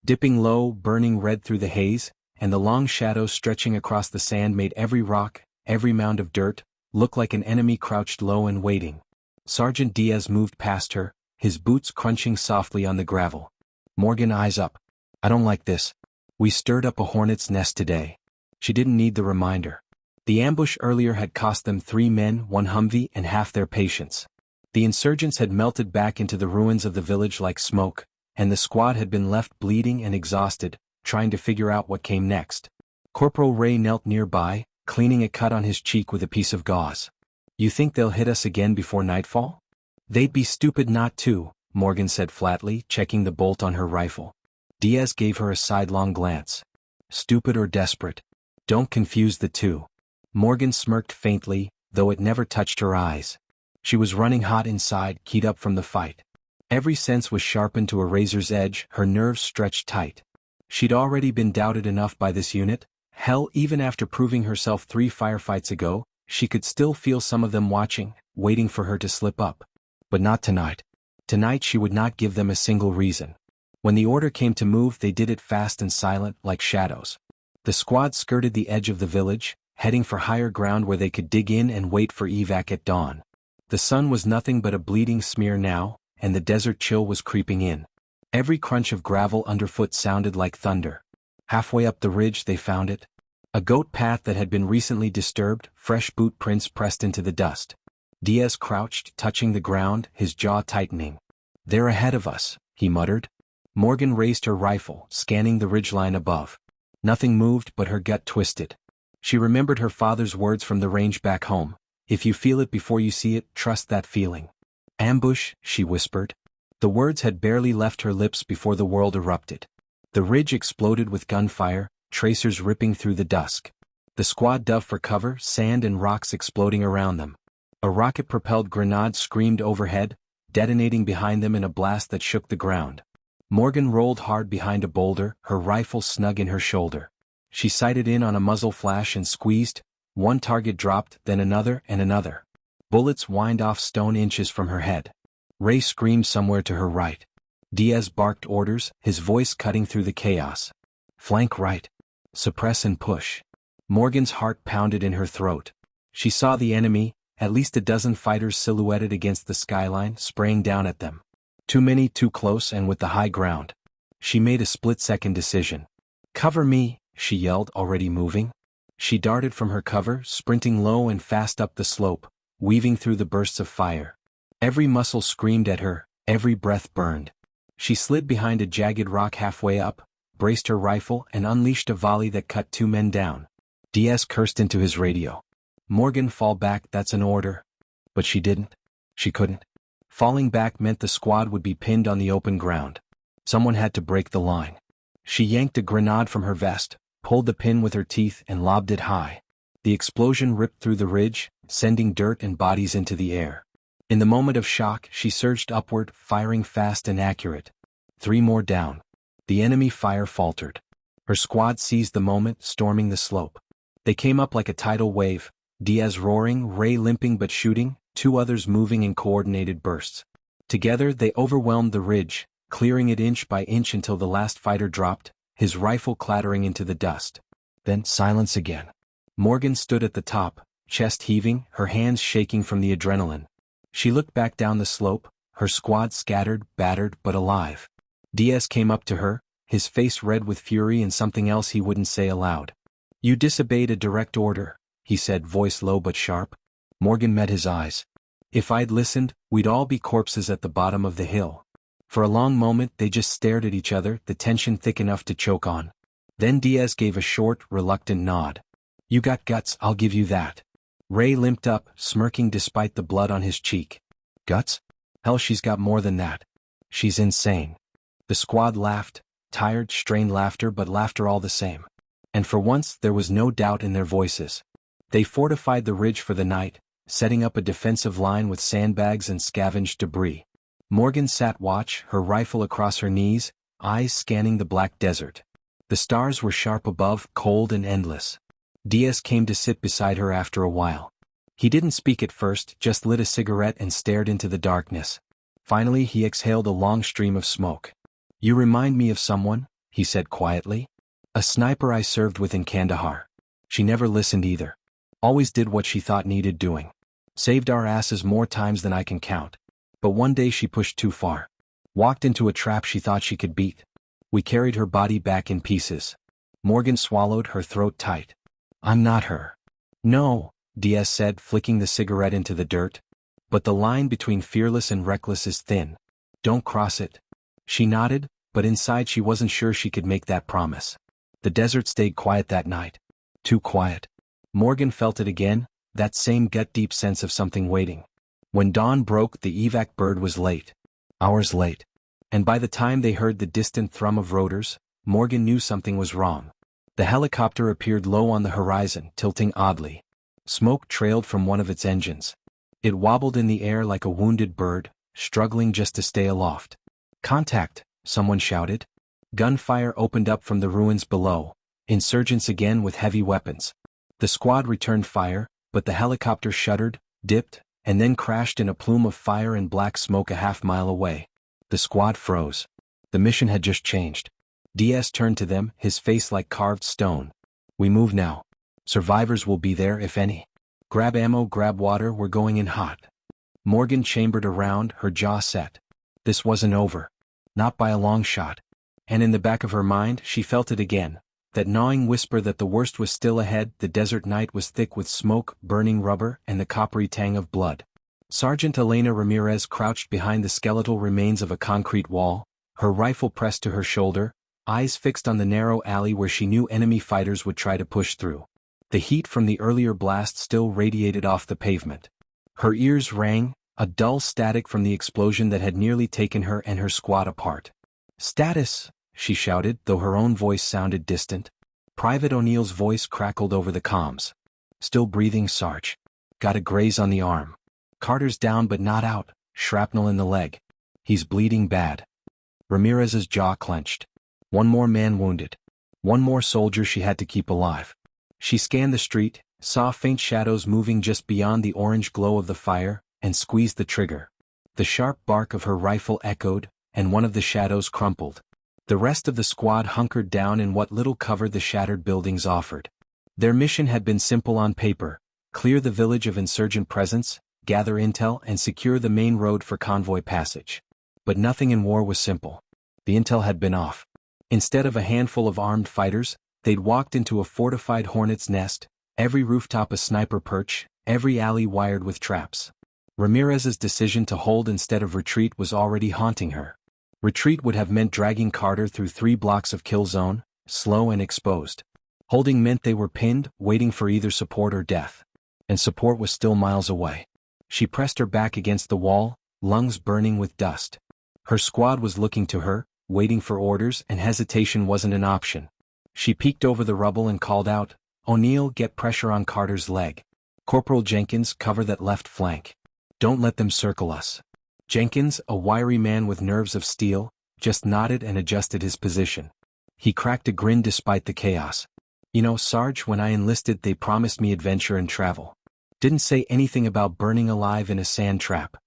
dipping low, burning red through the haze, and the long shadows stretching across the sand made every rock, every mound of dirt, look like an enemy crouched low and waiting. Sergeant Diaz moved past her, his boots crunching softly on the gravel. Morgan, eyes up. I don't like this. We stirred up a hornet's nest today. She didn't need the reminder. The ambush earlier had cost them 3 men, 1 Humvee, and half their patience. The insurgents had melted back into the ruins of the village like smoke, and the squad had been left bleeding and exhausted, trying to figure out what came next. Corporal Ray knelt nearby, cleaning a cut on his cheek with a piece of gauze. You think they'll hit us again before nightfall? They'd be stupid not to, Morgan said flatly, checking the bolt on her rifle. Diaz gave her a sidelong glance. Stupid or desperate? Don't confuse the two. Morgan smirked faintly, though it never touched her eyes. She was running hot inside, keyed up from the fight. Every sense was sharpened to a razor's edge, her nerves stretched tight. She'd already been doubted enough by this unit. Hell, even after proving herself 3 firefights ago, she could still feel some of them watching, waiting for her to slip up. But not tonight. Tonight she would not give them a single reason. When the order came to move, they did it fast and silent, like shadows. The squad skirted the edge of the village, heading for higher ground where they could dig in and wait for evac at dawn. The sun was nothing but a bleeding smear now, and the desert chill was creeping in. Every crunch of gravel underfoot sounded like thunder. Halfway up the ridge they found it. A goat path that had been recently disturbed, fresh boot prints pressed into the dust. Diaz crouched, touching the ground, his jaw tightening. They're ahead of us, he muttered. Morgan raised her rifle, scanning the ridgeline above. Nothing moved, but her gut twisted. She remembered her father's words from the range back home. If you feel it before you see it, trust that feeling. Ambush, she whispered. The words had barely left her lips before the world erupted. The ridge exploded with gunfire, tracers ripping through the dusk. The squad dove for cover, sand and rocks exploding around them. A rocket-propelled grenade screamed overhead, detonating behind them in a blast that shook the ground. Morgan rolled hard behind a boulder, her rifle snug in her shoulder. She sighted in on a muzzle flash and squeezed. One target dropped, then another and another. Bullets whined off stone inches from her head. Ray screamed somewhere to her right. Diaz barked orders, his voice cutting through the chaos. Flank right. Suppress and push. Morgan's heart pounded in her throat. She saw the enemy, at least a dozen fighters silhouetted against the skyline, spraying down at them. Too many, too close, and with the high ground. She made a split-second decision. Cover me, she yelled, already moving. She darted from her cover, sprinting low and fast up the slope, weaving through the bursts of fire. Every muscle screamed at her, every breath burned. She slid behind a jagged rock halfway up, braced her rifle, and unleashed a volley that cut 2 men down. Diaz cursed into his radio. Morgan, fall back, that's an order. But she didn't. She couldn't. Falling back meant the squad would be pinned on the open ground. Someone had to break the line. She yanked a grenade from her vest, pulled the pin with her teeth and lobbed it high. The explosion ripped through the ridge, sending dirt and bodies into the air. In the moment of shock, she surged upward, firing fast and accurate. 3 more down. The enemy fire faltered. Her squad seized the moment, storming the slope. They came up like a tidal wave, Diaz roaring, Ray limping but shooting, two others moving in coordinated bursts. Together they overwhelmed the ridge, clearing it inch by inch until the last fighter dropped, his rifle clattering into the dust. Then silence again. Morgan stood at the top, chest heaving, her hands shaking from the adrenaline. She looked back down the slope, her squad scattered, battered but alive. Diaz came up to her, his face red with fury and something else he wouldn't say aloud. "You disobeyed a direct order," he said, voice low but sharp. Morgan met his eyes. "If I'd listened, we'd all be corpses at the bottom of the hill." For a long moment they just stared at each other, the tension thick enough to choke on. Then Diaz gave a short, reluctant nod. "You got guts, I'll give you that." Ray limped up, smirking despite the blood on his cheek. "Guts? Hell, she's got more than that. She's insane." The squad laughed, tired, strained laughter, but laughter all the same. And for once there was no doubt in their voices. They fortified the ridge for the night, setting up a defensive line with sandbags and scavenged debris. Morgan sat watch, her rifle across her knees, eyes scanning the black desert. The stars were sharp above, cold and endless. Diaz came to sit beside her after a while. He didn't speak at first, just lit a cigarette and stared into the darkness. Finally he exhaled a long stream of smoke. "You remind me of someone," he said quietly. "A sniper I served with in Kandahar. She never listened either. Always did what she thought needed doing. Saved our asses more times than I can count. But one day she pushed too far. Walked into a trap she thought she could beat. We carried her body back in pieces." Morgan swallowed, her throat tight. "I'm not her." "No," Diaz said, flicking the cigarette into the dirt. "But the line between fearless and reckless is thin. Don't cross it." She nodded, but inside she wasn't sure she could make that promise. The desert stayed quiet that night. Too quiet. Morgan felt it again, that same gut-deep sense of something waiting. When dawn broke, the evac bird was late. Hours late. And by the time they heard the distant thrum of rotors, Morgan knew something was wrong. The helicopter appeared low on the horizon, tilting oddly. Smoke trailed from one of its engines. It wobbled in the air like a wounded bird, struggling just to stay aloft. "Contact!" someone shouted. Gunfire opened up from the ruins below, insurgents again with heavy weapons. The squad returned fire, but the helicopter shuddered, dipped, and then crashed in a plume of fire and black smoke a half-mile away. The squad froze. The mission had just changed. Diaz turned to them, his face like carved stone. "We move now. Survivors will be there if any. Grab ammo, grab water, we're going in hot." Morgan chambered around, her jaw set. This wasn't over. Not by a long shot. And in the back of her mind she felt it again, that gnawing whisper that the worst was still ahead. The desert night was thick with smoke, burning rubber, and the coppery tang of blood. Sergeant Elena Ramirez crouched behind the skeletal remains of a concrete wall, her rifle pressed to her shoulder, eyes fixed on the narrow alley where she knew enemy fighters would try to push through. The heat from the earlier blast still radiated off the pavement. Her ears rang, a dull static from the explosion that had nearly taken her and her squad apart. "Status!" she shouted, though her own voice sounded distant. Private O'Neill's voice crackled over the comms. "Still breathing, Sarge. Got a graze on the arm. Carter's down but not out, shrapnel in the leg. He's bleeding bad." Ramirez's jaw clenched. One more man wounded. One more soldier she had to keep alive. She scanned the street, saw faint shadows moving just beyond the orange glow of the fire, and squeezed the trigger. The sharp bark of her rifle echoed, and one of the shadows crumpled. The rest of the squad hunkered down in what little cover the shattered buildings offered. Their mission had been simple on paper: clear the village of insurgent presence, gather intel, and secure the main road for convoy passage. But nothing in war was simple. The intel had been off. Instead of a handful of armed fighters, they'd walked into a fortified hornet's nest, every rooftop a sniper perch, every alley wired with traps. Ramirez's decision to hold instead of retreat was already haunting her. Retreat would have meant dragging Carter through 3 blocks of kill zone, slow and exposed. Holding meant they were pinned, waiting for either support or death. And support was still miles away. She pressed her back against the wall, lungs burning with dust. Her squad was looking to her, waiting for orders, and hesitation wasn't an option. She peeked over the rubble and called out, "O'Neill, get pressure on Carter's leg. Corporal Jenkins, cover that left flank. Don't let them circle us." Jenkins, a wiry man with nerves of steel, just nodded and adjusted his position. He cracked a grin despite the chaos. "You know, Sarge, when I enlisted they promised me adventure and travel. Didn't say anything about burning alive in a sand trap.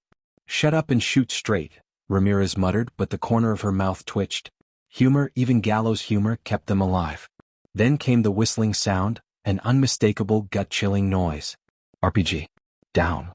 Shut up and shoot straight, Ramirez muttered, but the corner of her mouth twitched. Humor, even gallows humor, kept them alive. Then came the whistling sound, an unmistakable gut-chilling noise. RPG. Down.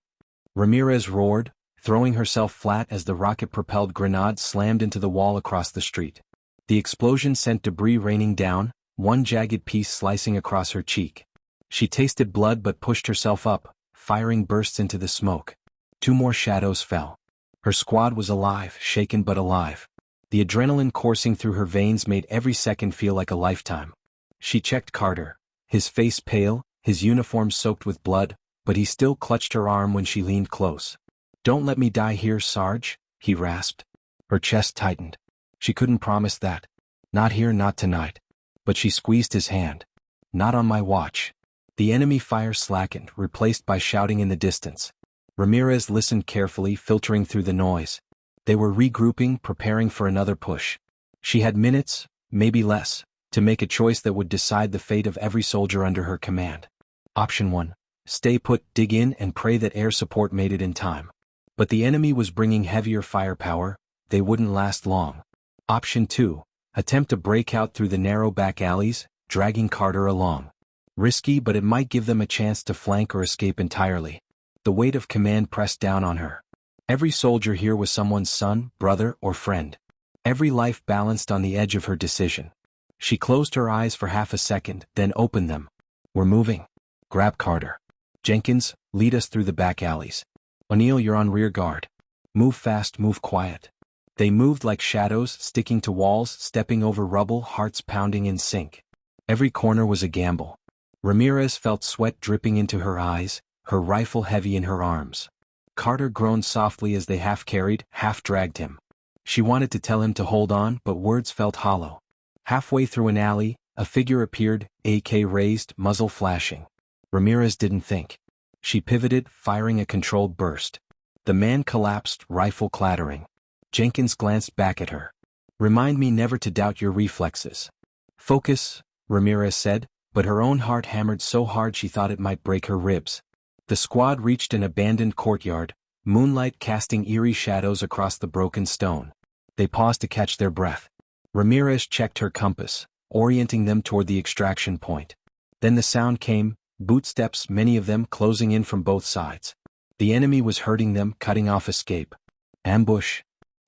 Ramirez roared, throwing herself flat as the rocket-propelled grenade slammed into the wall across the street. The explosion sent debris raining down, one jagged piece slicing across her cheek. She tasted blood but pushed herself up, firing bursts into the smoke. 2 more shadows fell. Her squad was alive, shaken but alive. The adrenaline coursing through her veins made every second feel like a lifetime. She checked Carter, his face pale, his uniform soaked with blood, but he still clutched her arm when she leaned close. "Don't let me die here, Sarge," he rasped. Her chest tightened. She couldn't promise that. Not here, not tonight. But she squeezed his hand. "Not on my watch." The enemy fire slackened, replaced by shouting in the distance. Ramirez listened carefully, filtering through the noise. They were regrouping, preparing for another push. She had minutes, maybe less, to make a choice that would decide the fate of every soldier under her command. Option 1. Stay put, dig in, and pray that air support made it in time. But the enemy was bringing heavier firepower, they wouldn't last long. Option 2. Attempt to break out through the narrow back alleys, dragging Carter along. Risky, but it might give them a chance to flank or escape entirely. The weight of command pressed down on her. Every soldier here was someone's son, brother, or friend. Every life balanced on the edge of her decision. She closed her eyes for half a second, then opened them. "We're moving. Grab Carter. Jenkins, lead us through the back alleys. O'Neill, you're on rear guard. Move fast, move quiet." They moved like shadows, sticking to walls, stepping over rubble, hearts pounding in sync. Every corner was a gamble. Ramirez felt sweat dripping into her eyes, her rifle heavy in her arms. Carter groaned softly as they half-carried, half-dragged him. She wanted to tell him to hold on, but words felt hollow. Halfway through an alley, a figure appeared, AK raised, muzzle flashing. Ramirez didn't think. She pivoted, firing a controlled burst. The man collapsed, rifle clattering. Jenkins glanced back at her. "Remind me never to doubt your reflexes." "Focus," Ramirez said, but her own heart hammered so hard she thought it might break her ribs. The squad reached an abandoned courtyard, moonlight casting eerie shadows across the broken stone. They paused to catch their breath. Ramirez checked her compass, orienting them toward the extraction point. Then the sound came, bootsteps, many of them closing in from both sides. The enemy was hurting them, cutting off escape. "Ambush!"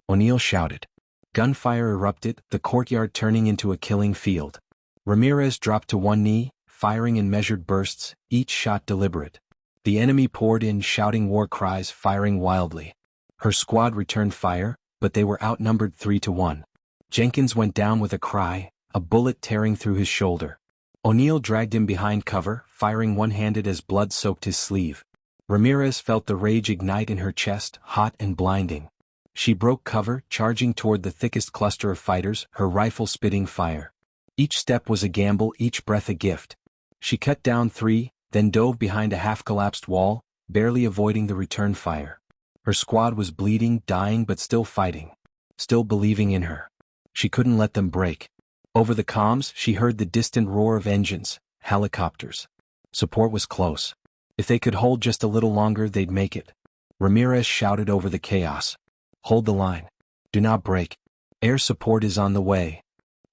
O'Neill shouted. Gunfire erupted, the courtyard turning into a killing field. Ramirez dropped to one knee, firing in measured bursts, each shot deliberate. The enemy poured in, shouting war cries, firing wildly. Her squad returned fire, but they were outnumbered 3-1. Jenkins went down with a cry, a bullet tearing through his shoulder. O'Neill dragged him behind cover, firing one-handed as blood soaked his sleeve. Ramirez felt the rage ignite in her chest, hot and blinding. She broke cover, charging toward the thickest cluster of fighters, her rifle spitting fire. Each step was a gamble, each breath a gift. She cut down 3, then dove behind a half-collapsed wall, barely avoiding the return fire. Her squad was bleeding, dying, but still fighting. Still believing in her. She couldn't let them break. Over the comms, she heard the distant roar of engines, helicopters. Support was close. If they could hold just a little longer, they'd make it. Ramirez shouted over the chaos. "Hold the line. Do not break. Air support is on the way."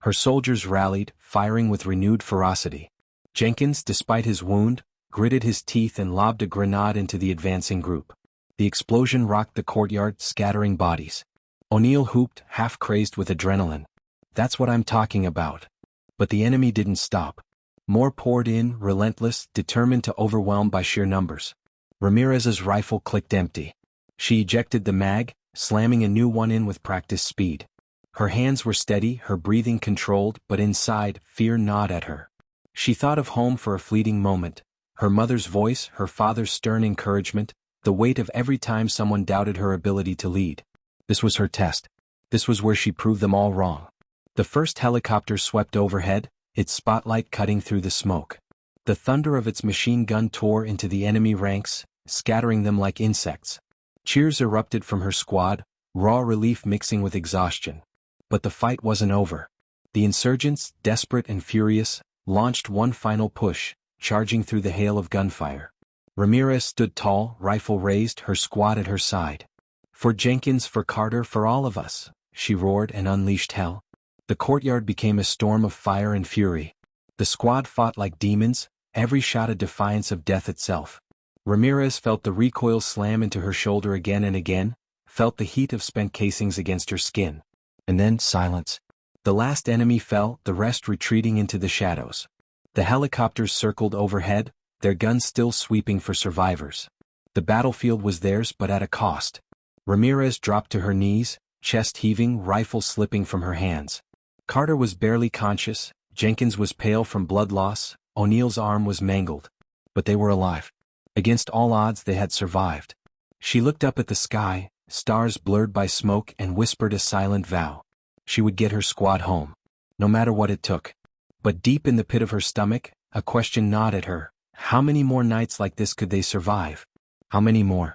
Her soldiers rallied, firing with renewed ferocity. Jenkins, despite his wound, gritted his teeth and lobbed a grenade into the advancing group. The explosion rocked the courtyard, scattering bodies. O'Neill hooped, half-crazed with adrenaline. "That's what I'm talking about." But the enemy didn't stop. More poured in, relentless, determined to overwhelm by sheer numbers. Ramirez's rifle clicked empty. She ejected the mag, slamming a new one in with practiced speed. Her hands were steady, her breathing controlled, but inside, fear gnawed at her. She thought of home for a fleeting moment. Her mother's voice, her father's stern encouragement, the weight of every time someone doubted her ability to lead. This was her test. This was where she proved them all wrong. The first helicopter swept overhead, its spotlight cutting through the smoke. The thunder of its machine gun tore into the enemy ranks, scattering them like insects. Cheers erupted from her squad, raw relief mixing with exhaustion. But the fight wasn't over. The insurgents, desperate and furious, launched one final push, charging through the hail of gunfire. Ramirez stood tall, rifle raised, her squad at her side. "For Jenkins, for Carter, for all of us," she roared and unleashed hell. The courtyard became a storm of fire and fury. The squad fought like demons, every shot a defiance of death itself. Ramirez felt the recoil slam into her shoulder again and again, felt the heat of spent casings against her skin. And then silence. The last enemy fell, the rest retreating into the shadows. The helicopters circled overhead, their guns still sweeping for survivors. The battlefield was theirs, but at a cost. Ramirez dropped to her knees, chest heaving, rifle slipping from her hands. Carter was barely conscious, Jenkins was pale from blood loss, O'Neill's arm was mangled. But they were alive. Against all odds they had survived. She looked up at the sky, stars blurred by smoke, and whispered a silent vow. She would get her squad home. No matter what it took. But deep in the pit of her stomach, a question gnawed at her. How many more nights like this could they survive? How many more?